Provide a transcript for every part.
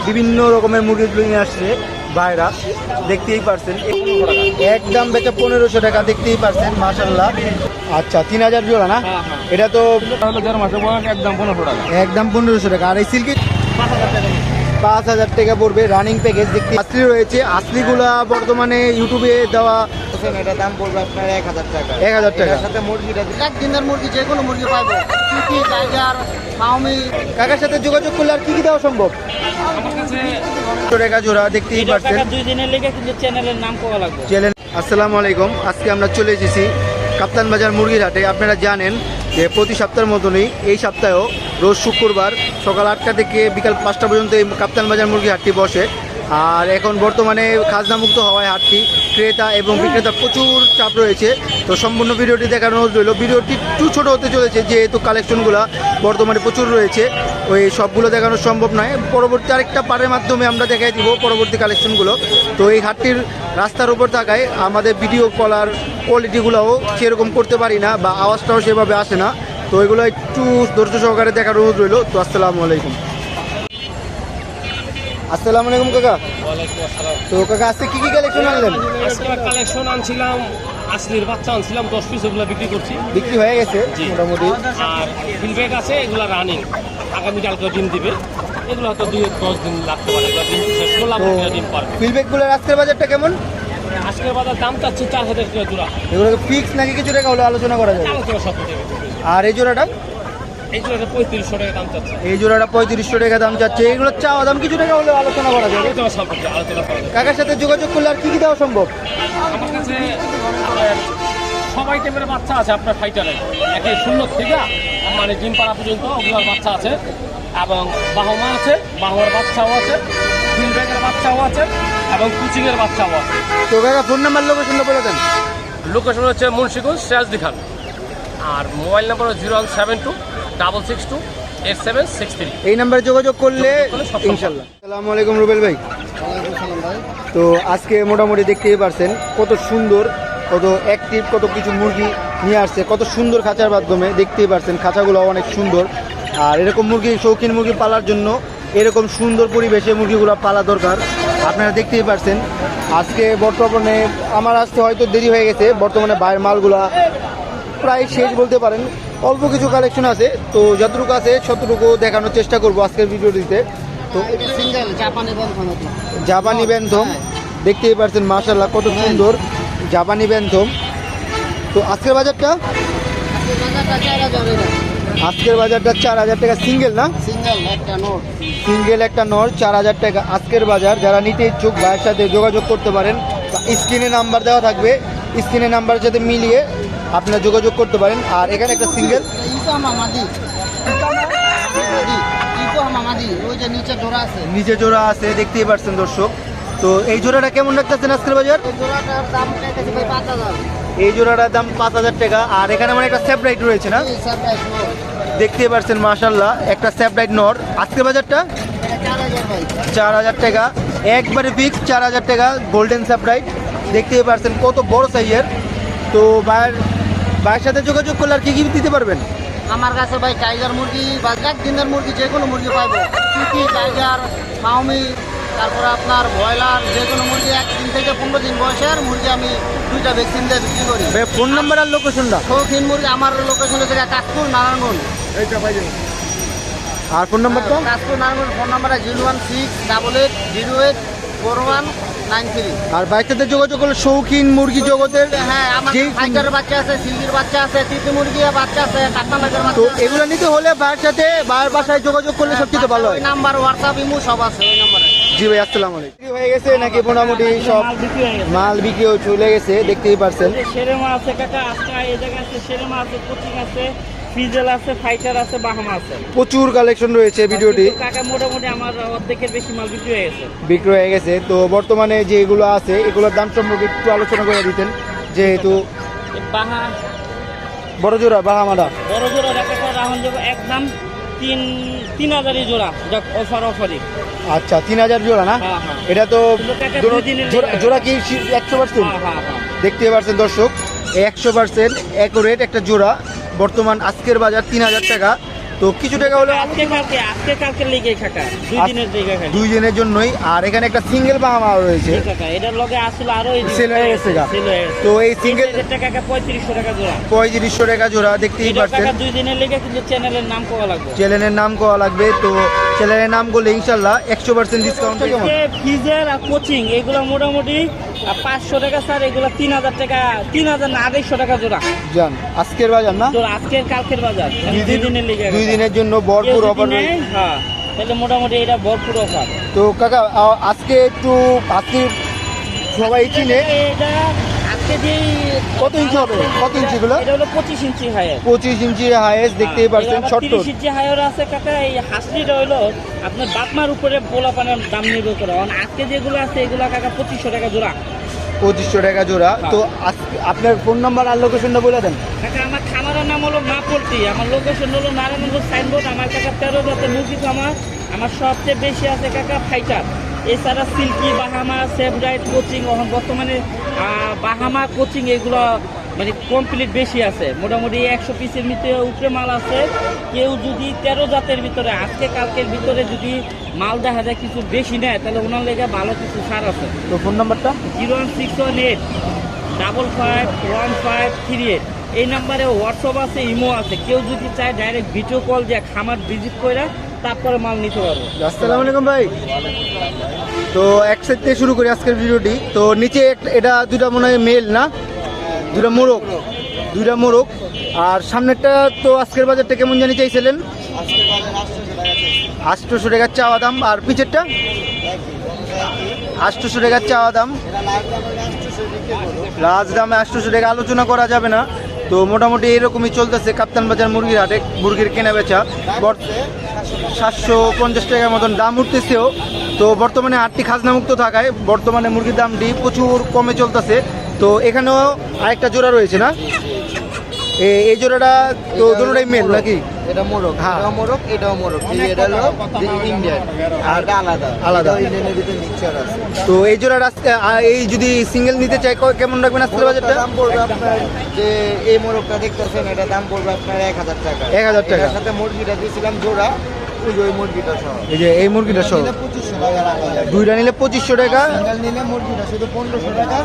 বিভিন্ন রকমের মুরগি নিয়ে আসছে ভাইরা, দেখতেই পারছেন। একদম বেচা 1500 টাকা, দেখতেই পারছেন মাশাআল্লাহ। আচ্ছা 3000 জোড়া না? এটা তো 1.5 মাসের বয়স, একদম 1500 টাকা। একদম 1500 টাকা। আর এই সিল্কি 5000 টাকা পড়বে, রানিং প্যাকেজ। দেখতে আসলি রয়েছে, আসলিগুলা বর্তমানে ইউটিউবে দেওয়া। এটা দাম পড়বে আপনার 1000 টাকা। 1000 টাকা। এর সাথে মুরগিটা এক দিনের মুরগি, যে কোনো মুরগি পাবো, চিকি, টাইগার, ফাউমি। কাকার সাথে যোগাযোগ করলে আর কি কি দেওয়া সম্ভব? আমার কাছে 100 টাকা জোড়া, দেখতেই পারছেন। 2 দিনের লেগে কিন্তু চ্যানেলের নাম কোয়া লাগবে। চ্যানেল। আসসালামু আলাইকুম। আজকে আমরা চলে এসেছি কাপ্তান বাজার মুরগির হাটে। আপনারা জানেন যে প্রতি সপ্তাহের মতনই এই সপ্তাহেও রোজ শুক্রবার সকাল 8টা থেকে বিকাল 5টা পর্যন্ত এই কাপ্তান বাজার মুরগি হাটটি বসে। আর এখন বর্তমানে খাজনামুক্ত হওয়ায় হাটটি ক্রেতা এবং বিক্রেতা প্রচুর চাপ রয়েছে। তো সম্পূর্ণ ভিডিওটি দেখানো রইল। ভিডিওটি একটু ছোটো হতে চলেছে যেহেতু কালেকশনগুলো বর্তমানে প্রচুর রয়েছে, ওই সবগুলো দেখানো সম্ভব নয়। পরবর্তী আরেকটা পারের মাধ্যমে আমরা দেখাই দিব পরবর্তী কালেকশনগুলো। তো এই হাটটির রাস্তার উপর থাকায় আমাদের ভিডিও কলার কোয়ালিটিগুলোও সেরকম করতে পারি না, বা আওয়াজটাও সেভাবে আসে না। তো এগুলো একটু ধৈর্য সহকারে দেখার অনুরোধ রইল। তো আসসালামু আলাইকুম। আসসালামু আলাইকুম কাকা। ওয়ালাইকুম আসসালাম। তো কাকা আজকে কি কি কালেকশন আনলেন? আজকে কালেকশন আনছিলাম, আসলির বাচ্চা আনছিলাম 10 পিস, ওগুলো বিক্রি করছি। বিক্রি হয়ে গেছে মোটামুটি। আর ফিলব্যাক আছে, এগুলো রানিং, আগামীকালকে ডিম দিবে। এগুলো হয়তো 2-10 দিন লাগতে পারে, এগুলো ডিম শেষ করলে তো আমরা ডিম পারবে। ফিলব্যাকগুলোর আজকের বাজারটা কেমন? আজকের বাজার দাম চাচ্ছি 4000 টাকা জোড়া। এগুলো ফিক্স নাকি কিছু টাকা হলে আলোচনা করা যাবে? আলোচনা সব থেকে আর এই জোড়াটা? এই জোড়াটা 3500 টাকা দাম চাচ্ছে। এই জোড়াটা 3500 টাকা দাম চাচ্ছে। এগুলো চাওয়া দাম কিছু টাকা হলে আলোচনা করা যাবে। আলোচনা সব থেকে আলোচনা করা যাবে। কাকার সাথে যোগাযোগ করলে আর কি কি দেওয়া সম্ভব? আমার কাছে সব আইটেমের বাচ্চা আছে আপনার ফাইটারে, একে 0 থেকে মানে ডিম পাড়া পর্যন্ত ওগুলোর বাচ্চা আছে, এবং বাহমা আছে, বাহমার বাচ্চাও আছে, ফিলব্যাগের বাচ্চাও আছে, এবং কুচিংয়ের বাচ্চাও আছে। তো কাকা ফোন নাম্বার লোকেশনটা বলে দেন। লোকেশন হচ্ছে মুন্সিগঞ্জ, সিরাজদি খান। আর মোবাইল নাম্বার 01722678763। এই নাম্বারে যোগাযোগ করলে সব ইনশাল্লাহ। আসসালামু আলাইকুম রুবেল ভাই। ওয়ালাইকুম সালাম ভাই। তো আজকে মোটামুটি দেখতেই পারছেন কত সুন্দর, কত অ্যাক্টিভ, কত কিছু মুরগি নিয়ে আসছে, কত সুন্দর খাঁচার মাধ্যমে। দেখতেই পারছেন খাঁচাগুলো অনেক সুন্দর। আর এরকম মুরগি, শৌখিন মুরগি পালার জন্য এরকম সুন্দর পরিবেশে মুরগিগুলো পালা দরকার। আপনারা দেখতেই পারছেন আজকে বর্তমানে আমার আসতে হয়তো দেরি হয়ে গেছে। বর্তমানে বাইরের মালগুলা প্রায় শেষ বলতে পারেন, অল্প কিছু কালেকশন আছে। তো যতটুকু আছে ততটুকু দেখানোর চেষ্টা করবো আজকের ভিডিওটিতে। তো এটা সিঙ্গেল জাপানি বন্ধন। জাপানি ব্যান্থম দেখতেই পারছেন মাশাআল্লাহ কত সুন্দর জাপানি ব্যান্থম। তো আজকের বাজারটা? আজকের বাজারটা 4000 টাকা সিঙ্গেল না? সিঙ্গেল একটা নোট। সিঙ্গেল একটা নর 4000 টাকা আজকের বাজার। যারা নিতে ইচ্ছুক ভাইয়ের সাথে যোগাযোগ করতে পারেন, স্ক্রিনে নাম্বার দেওয়া থাকবে, স্ক্রিনে নাম্বারের সাথে মিলিয়ে আপনারা যোগাযোগ করতে পারেন। আর এখানে একটা সিঙ্গেল ওই যে নিচে জোড়া আছে, নিচে জোড়া আছে, দেখতেই পারছেন দর্শক। তো এই জোড়াটা কেমন রাখতেছেন আজকের বাজার? ওই জোড়াটার দাম চাইতেছে ভাই 5000। এই জোড়াটার দাম 5000 টাকা। আর এখানে আমার একটা সেপারেট রয়েছে না, এই সারপ্রাইজ নোট, দেখতে পারছেন মাশাআল্লাহ একটা সেপারেট নর। আজকের বাজারটা এটা 4000 ভাই। 4000 টাকা, একবারে ফিক্স 4000 টাকা গোল্ডেন সেপারেট। দেখতে পারছেন কত বড় সাইজের। তো ভাইয়ের সাথে যোগাযোগ করলে আর কি কি দিতে পারবেন? আমার কাছে ভাই টাইগার মুরগি বা এক দিনের মুরগি, যে কোনো মুরগি পাবো, চিকি, টাইগার, ফাউমি, তারপর আপনার ব্রয়লার, যে কোনো মুরগি 1 দিন থেকে 15 দিন বয়সের মুরগি আমি 2টা ভ্যাকসিন দিয়ে বিক্রি করি। ভাই ফোন নাম্বার আর লোকেশনটা? শৌখিন মুরগি আমার লোকেশন হচ্ছে কাশপুর নারায়ণগঞ্জ। আর ফোন নাম্বারটা? কাশপুর নারায়ণগঞ্জ। Phone number 01688080993। আর ভাইয়ের সাথে যোগাযোগ করলে শৌখিন মুরগি জগতের হ্যাঁ, আমার যেই- ফাইটার বাচ্চা আছে, সিলগির বাচ্চা আছে, তিতি মুরগি বাচ্চা আছে, কাটনা বাগের তো বাচ্চা আছে। এগুলো নিতে হলে ভাইয়ের সাথে ভাইয়ের বাসায় যোগাযোগ করলে সবচেয়ে ভালো হয়। ওই নাম্বার, হোয়াটসঅ্যাপ, ইমো সব আছে ওই নাম্বারে। জি ভাই আসসালামু আলাইকুম। বিক্রি হয়ে গেছে নাকি মোটামুটি সব মাল বিক্রি হয়ে চলে গেছে? দেখতেই পারছেন শেরেমা আছে কাকা, আজকা এই জায়গায় আছে, শেরেমা আছে, কোচিং আছে, ফিজেল আছে, ফাইটার আছে, বাহামা আছে। প্রচুর কালেকশন রয়েছে। ভিডিওটি কিন্তু কাকা মোটামুটি আমার অর্ধেকের বেশি মাল বিক্রি হয়ে গেছে। বিক্রি হয়ে গেছে। তো বর্তমানে যে এগুলো আছে এগুলোর দাম সম্পর্কে একটু আলোচনা করে দিতেন, যেহেতু বাহা বড় জোড়া বাহামারা বড় জোড়া কাকা রাহুল দেবো একদম 3000 জোড়া, যাক অফারই। আচ্ছা 3000 জোড়া না? হ্যাঁ, হ্যাঁ। এটা তো কিন্তু টাকা জোড়া 2 দিনের জোড়া কি 100%? হ্যাঁ। দেখতে পাচ্ছেন দর্শক 100% অ্যাকুরেট একটা জোড়া। বর্তমান আজকের বাজার 3000 টাকা। তো কিছু টাকা হলে আজকে কালকে লেগে কাকা 2 দিনের লেগে খালি 2 দিনের জন্যই। আর এখানে একটা সিঙ্গেল বাহামা রয়েছে কাকা, এটার লগে আসলে আরো সেল হয়ে গেছে গা। তো এই সিঙ্গেল কাকা 3500 টাকা জোড়া, 3500 টাকা জোড়া দেখতেই এটা পাচ্ছেন। কাকা 2 দিনের লেগে, কিন্তু চ্যানেলের নাম কোয়া লাগবে, চ্যানেলের নাম করা লাগবে। তো চ্যানেলের নাম করলে ইনশাল্লাহ 100% ডিসকাউন্ট কেমন? ফিজের আর কোচিং এগুলো মোটামুটি 500 টাকা স্যার, এগুলো 3000 টাকা, 3000 না 250 টাকা জোড়া। জান আজকের বাজার না, তো আজকের কালকের বাজার 2 দিনের লেগে 2 দিনের জন্য ভরপুর অফার। হ্যাঁ, তাহলে মোটামুটি এটা ভরপুর অফার। তো কাকা আজকে একটু আজকে সবাই চিনে এটা আজকে যে কত ইঞ্চি হবে, কত ইঞ্চি গুলো? এটা হলো 25 ইঞ্চি হায়ার, 25 ইঞ্চি হাইয়েস্ট দেখতেই পাচ্ছেন। ছোট্ট 30 ইঞ্চি হায়ার আছে কাকা। এই হাসলিটা হলো আপনার বাতমার উপরে পোলাপানের দাম নির্ভর করে। আজকে যেগুলো আছে এগুলো কাকা 2500 টাকা জোড়া, 2500 টাকা জোড়া। তো আপনার ফোন নাম্বার আর লোকেশনটা বলে দেন। কাকা আমার খামারের নাম হলো মা পোল্ট্রি, আমার লোকেশন হলো নারায়ণগঞ্জ সাইনবোর্ড। আমার কাকা 13 জাতের মুরগি খামার। আমার সবচেয়ে বেশি আছে কাকা ফাইটার, এছাড়া সিল্কি, বাহামা, সেভরাইট, কোচিং। এখন বর্তমানে বাহামা, কোচিং এগুলো মানে কমপ্লিট বেশি আছে, মোটামুটি 100 পিসের উপরে মাল আছে। কেউ যদি 13 জাতের ভিতরে আজকে কালকের ভিতরে যদি মাল দেখা যায় কিছু বেশি নেয়, তাহলে ওনার লেগে ভালো কিছু ছাড় আছে। তো ফোন নাম্বারটা 01618 551538। এই নাম্বারে হোয়াটসঅ্যাপ আছে, ইমো আছে। কেউ যদি চায় ডাইরেক্ট ভিডিও কল দিয়ে খামার ভিজিট করে তারপরে মাল নিতে পারবে। আসসালামু আলাইকুম ভাই। তো এক সাইড থেকে শুরু করি আজকের ভিডিওটি। তো নিচে এটা দুটা মনে হয় মেল না, দুটা মোরগ। আর সামনেরটা তো আজকের বাজারটা কেমন জানি চাইছিলেন? 800 টাকার চাওয়া দাম। আর পিছেরটা 800 টাকার চাওয়া দাম, লাস্ট দামে 800 টাকা, আলোচনা করা যাবে না। তো মোটামুটি এরকমই চলতেছে কাপ্তান বাজার মুরগির হাটে। মুরগির কেনা বেচা 750 টাকার মতন দাম উঠতেছেও। তো বর্তমানে হাটটি খাজনামুক্ত থাকায় বর্তমানে মুরগির দামটি প্রচুর কমে চলতেছে। তো এখানেও আরেকটা জোড়া রয়েছে না, এই জোড়াটা তো দুটোটাই মেল নাকি? এটা মোরগ, হ্যাঁ। এটাও মোরগ, এটাও মোরগ। এটা হলো ইন্ডিয়ান, আর এটা আলাদা আলাদা। ইন্ডিয়ানের ভিতরে মিক্সচার আছে। তো এই জোড়াটা এই যদি সিঙ্গেল নিতে চাই কেমন রাখবেন আজকের বাজারটা? দাম পড়বে আপনার, যে এই মোরগটা দেখতেছেন এটা দাম পড়বে আপনার 1000 টাকা। 1000 টাকা। এর সাথে মুরগিটা দিয়েছিলাম জোড়া, ওই মুরগিটা সহ। এই যে এই মুরগিটা সহ 2500 টাকা রাখা যায়। দুইটা নিলে 2500 টাকা। সিঙ্গেল নিলে মুরগিটা শুধু 1500 টাকা,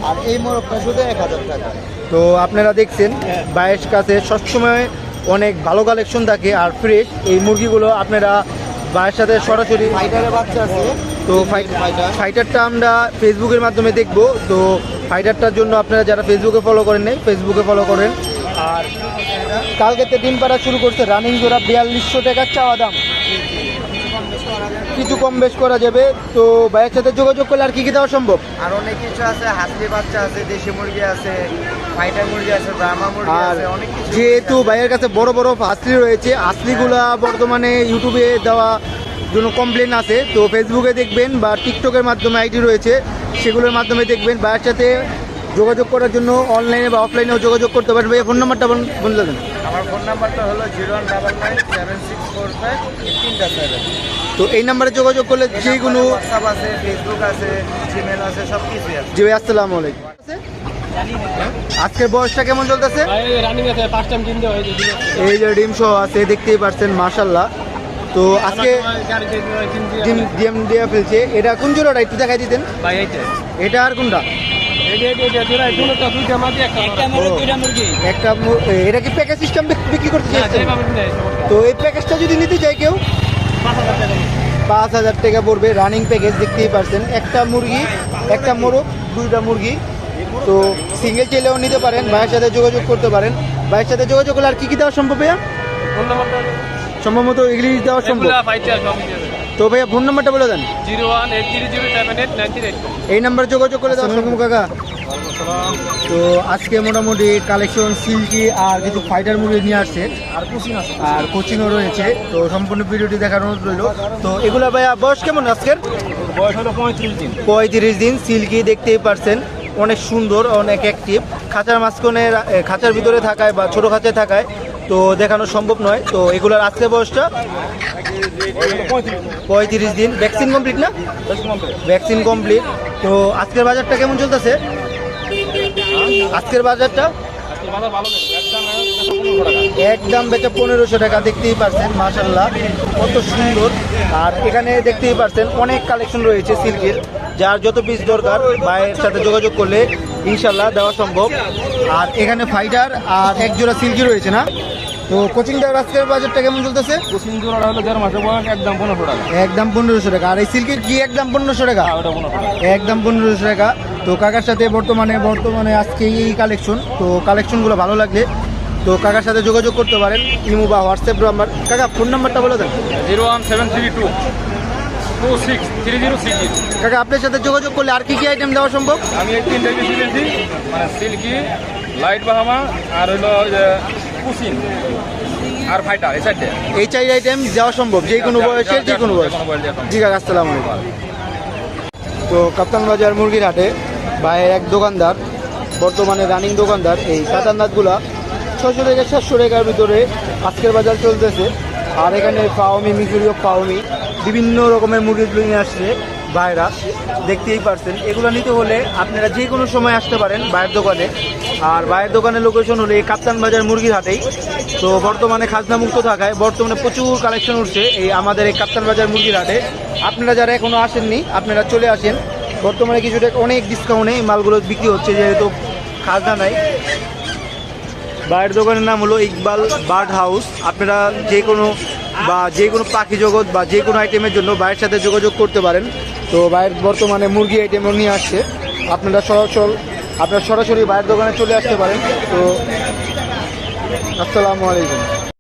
আর এই মোরগটা শুধু 1000 টাকা। তো আপনারা দেখছেন ভাইয়ের কাছে সবসময় অনেক ভালো কালেকশন থাকে আর ফ্রেশ এই মুরগিগুলো আপনারা ভাইয়ের সাথে সরাসরি। ফাইটারের বাচ্চা আছে। তো ফাইটারটা আমরা ফেসবুকের মাধ্যমে দেখব। তো ফাইটারটার জন্য আপনারা যারা ফেসবুকে ফলো করেন নাই, ফেসবুকে ফলো করেন। আর কালকেতে ডিম পাড়া শুরু করছে, রানিং জোড়া 4200 টাকার চাওয়া দাম, কিছু কম বেশ করা যাবে। তো ভাইয়ের সাথে যোগাযোগ করলে আর কি দেওয়া সম্ভব? আর অনেক কিছু আছে, হাসলি বাচ্চা আছে, দেশি মুরগি আছে, ফাইটার মুরগি আছে, ব্রাহ্মা মুরগি আর আছে, অনেক কিছু। যেহেতু ভাইয়ের কাছে বড় বড় হাসলি রয়েছে, হাসলিগুলা বর্তমানে ইউটিউবে দেওয়া জন্য কমপ্লেন আছে। তো ফেসবুকে দেখবেন বা টিকটকের মাধ্যমে আইডি রয়েছে, সেগুলোর মাধ্যমে দেখবেন। ভাইয়ের সাথে যোগাযোগ করার জন্য অনলাইনে বা অফলাইনেও যোগাযোগ করতে পারেন। ভাইয়া ফোন নাম্বারটা বলে দেন। আমার ফোন নাম্বারটা হলো 01997645337। তো এই নাম্বারে যোগাযোগ করলে যে কোনো হোয়াটসঅ্যাপ আছে, ফেসবুক আছে, জিমেল আছে, সব কিছুই আছে। জি ভাই, আসসালামু আলাইকুম। আজকের বয়সটা কেমন চলতেছে? রানিং আছে, ফার্স্ট টাইম ডিম দেওয়া হয়েছে। এই যে ডিম সহ আছে, দেখতেই পাচ্ছেন মাশাল্লাহ। তো আজকে ডিম দেওয়া ফেলছে। এটা কোন জোড়াটা একটু দেখাই দিতেন? ভাই এইটা এটা আর কোনটা? একটা এটা কি প্যাকেজ সিস্টেম বিক্রি করতে চাইছেন? তো এই প্যাকেজটা যদি নিতে চাই কেউ 5000 টাকা পড়বে, রানিং প্যাকেজ দেখতেই পারছেন। একটা মুরগি, একটা মোরগ, দুইটা মুরগি। তো সিঙ্গেল চাইলেও নিতে পারেন, ভাইয়ের সাথে যোগাযোগ করতে পারেন। ভাইয়ের সাথে যোগাযোগ করলে আর কি দেওয়া সম্ভব ভাইয়া? সম্ভবত এগুলি দেওয়া সম্ভব। তো ভাইয়া ফোন নাম্বারটা বলে দেন। 01830789984। এই নাম্বারে যোগাযোগ করে দেওয়া সম্ভব কাকা। তো আজকে মোটামুটি কালেকশন সিল্কি আর কিছু ফাইটার মুরগি নিয়ে আসছে, আর কোচিংও রয়েছে। তো সম্পূর্ণ ভিডিওটি দেখার অনুরোধ রইল। তো এগুলা ভাইয়া বয়স কেমন আজকের? বয়স হলো 35 দিন। 35 দিন। সিল্কি দেখতেই পারছেন, অনেক সুন্দর, অনেক অ্যাক্টিভ। খাঁচার মাঝখানে, খাঁচার ভিতরে থাকায় বা ছোটো খাঁচায় থাকায় তো দেখানো সম্ভব নয়। তো এগুলোর আজকে বয়সটা 35 দিন। ভ্যাকসিন কমপ্লিট না? Vaccine complete. তো আজকের বাজারটা কেমন চলতেছে? আজকের বাজারটা ভালো একদম বেচা 1500 টাকা। দেখতেই পাচ্ছেন মাশাআল্লাহ কত সুন্দর। আর এখানে দেখতেই পাচ্ছেন অনেক কালেকশন রয়েছে সিল্কের, যার যত পিস দরকার ভাইয়ের সাথে যোগাযোগ করলে ইনশাল্লাহ দেওয়া সম্ভব। আর এখানে ফাইটার আর এক জোড়া সিল্কি রয়েছে না? তো কোচিংটার আজকের বাজারটা কেমন চলতেছে? কোচিং জোড়াটা হলো 1.5 মাসের বয়স, একদম 1500 টাকা। একদম 1500 টাকা। আর এই সিল্কের কি একদম 1500 টাকা? ওটা 1500 টাকা। একদম 1500 টাকা। তো কাকার সাথে বর্তমানে আজকে এই কালেকশন, তো কালেকশনগুলো ভালো লাগলে তো কাকার সাথে যোগাযোগ করতে পারেন, ইমো বা হোয়াটসঅ্যাপ নাম্বার। কাকা ফোন নাম্বারটা বলে দেন। 01732 263060। কাকা আপনার সাথে যোগাযোগ করলে আর কি কি আইটেম দেওয়া সম্ভব? আমি এই তিনটা বেশি দিয়েছি, মানে সিল্কি, লাইট বাহামা আর হলো কুচিং আর ফাইটার, এই চারটে। এই 4 আইটেম দেওয়া সম্ভব যে কোনো বয়সের, যে কোনো বয়স। জি কাকা, আসসালামু আলাইকুম। তো কাপ্তান বাজার মুরগির হাটে ভাইয়ের এক দোকানদার, বর্তমানে রানিং দোকানদার, এই কাতারনাথগুলা 600 থেকে 700 টাকার ভিতরে আজকের বাজার চলতেছে। আর এখানে ফাওমি, মিজুরিও ফাওমি, বিভিন্ন রকমের মুরগিগুলো নিয়ে আসছে ভাইরা, দেখতেই পারছেন। এগুলো নিতে হলে আপনারা যে কোনো সময় আসতে পারেন ভাইয়ের দোকানে। আর ভাইয়ের দোকানের লোকেশন হলো এই কাপ্তান বাজার মুরগির হাটেই। তো বর্তমানে খাজনা মুক্ত থাকায় বর্তমানে প্রচুর কালেকশন উঠছে এই আমাদের এই কাপ্তান বাজার মুরগির হাটে। আপনারা যারা এখনও আসেননি আপনারা চলে আসেন, বর্তমানে কিছুটা অনেক ডিসকাউন্টে এই মালগুলো বিক্রি হচ্ছে, যেহেতু খাজনা নাই। ভাইয়ের দোকানের নাম হলো ইকবাল বার্ড হাউস। আপনারা যে কোনো পাখি জগৎ বা যে কোনো আইটেমের জন্য ভাইয়ের সাথে যোগাযোগ করতে পারেন। তো ভাইয়ের বর্তমানে মুরগি আইটেমও নিয়ে আসছে, আপনারা সরাসরি ভাইয়ের দোকানে চলে আসতে পারেন। তো আসসালামু আলাইকুম।